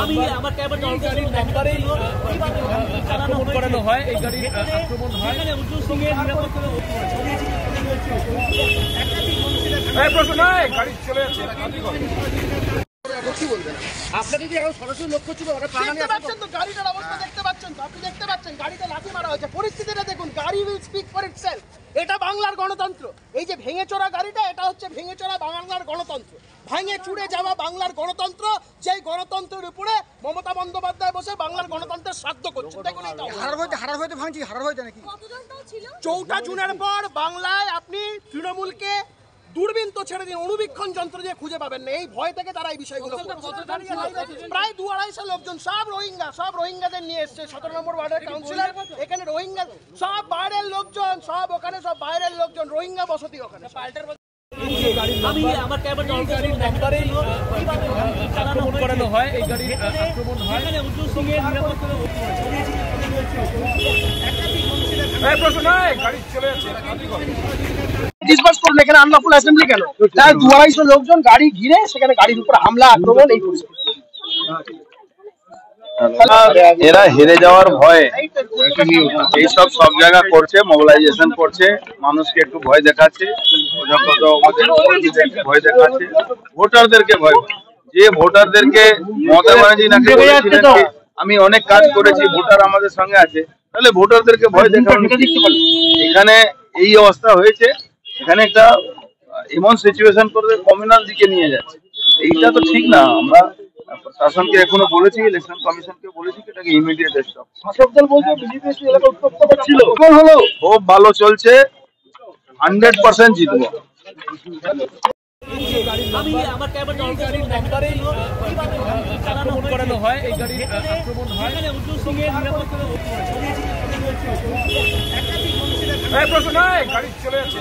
আমি আমার ক্যাবের গাড়ির নাম্বারেই আক্রমণ করানো হয়, এই গাড়ির আক্রমণ হয়। উজ্জ্বল সিং এর নিরাপত্তা গাড়ি চলে যাচ্ছে। আপনাদের যে এখন সরাসরি লক্ষ্য ছিল দেখতে পাচ্ছেন তো গাড়িটার অবস্থা, দেখতে পাচ্ছেন তো, আপনি দেখতে পাচ্ছেন গাড়িতে লাথি মারা হয়েছে। পরিস্থিতিটা দেখুন, গাড়ি উইল স্পিক ফর ইটসেলফ। এটা বাংলার গণতন্ত্র। এই যে ভেঙে চড়া গাড়িটা, এটা হচ্ছে ভেঙে চড়া বাংলার গণতন্ত্র, ভাঙে চুড়ে যাওয়া বাংলার গণতন্ত্র, যেই গণতন্ত্রের উপরে মমতা বন্দ্যোপাধ্যায় বসে বাংলার গণতন্ত্রের শ্রাদ্ধ করছে। দেখুন হারার হইতে ভাঙছি, হারার হইতে নাকি 4 জুনের পর বাংলায় আপনি তৃণমূলকে দূরবীন তো ছেড়ে দিন, অনুবীক্ষণ যন্ত্র দিয়ে খুঁজে পাবেন না। এই ভয় থেকে তারা এই বিষয়গুলো প্রায় 2-250 লোকজন, সব রোহিঙ্গাদের নিয়ে এসছে। 17 নম্বর ওয়ার্ডের কাউন্সিলর, এখানে রোহিঙ্গা সব বাইরের লোকজন, সব ওখানে সব বাইরের লোকজন, রোহিঙ্গা বসতি ওখানে। আমি আমার ক্যাবের গাড়ির নাম্বারেই আক্রমণ করানো হয়, এই গাড়ির আক্রমণ হয়। উজ্জ্বল সিং এর নিরাপত্তা গাড়ি চলে যাচ্ছে। ডিসবার্স করুন, এখানে আনলফুল অ্যাসেম্বলি কেন? তাই 2-250 লোকজন গাড়ি ঘিরে সেখানে গাড়ির উপর হামলা, আক্রমণ, এই পরিস্থিতি। এরা হেরে যাওয়ার ভয়ে এইসব সব জায়গা করছে, মোবিলাইজেশন করছে, মানুষকে একটু ভয় দেখাচ্ছে, ভয় দেখাচ্ছে, ভোটারদেরকে ভয়। যে ভোটারদেরকে মমতা ব্যানার্জি নাকি বলেছিলেন আমি অনেক কাজ করেছি, ভোটার আমাদের সঙ্গে আছে, তাহলে ভোটারদেরকে ভয় দেখানো। এখানে এই অবস্থা হয়েছে, এখানে একটা এমন সিচুয়েশন করে কমিউনাল দিকে নিয়ে যাচ্ছে, এইটা তো ঠিক না। আমরা প্রশাসনকে এখনো বলেছি, ইলেকশন কমিশনকে বলেছি এটাকে ইমিডিয়েট স্টপ। শাসকদল বলছে বিজেপি এলাকা উত্তপ্ত করছিল, খুব ভালো চলছে, 100% জিতবো। আমি আমার ক্যাবের গাড়ির নাম্বারেই আক্রমণ করানো হয়, এই গাড়ির আক্রমণ হয়। উজ্জ্বল সিং এর নিরাপত্তা গাড়ি চলে যাচ্ছে।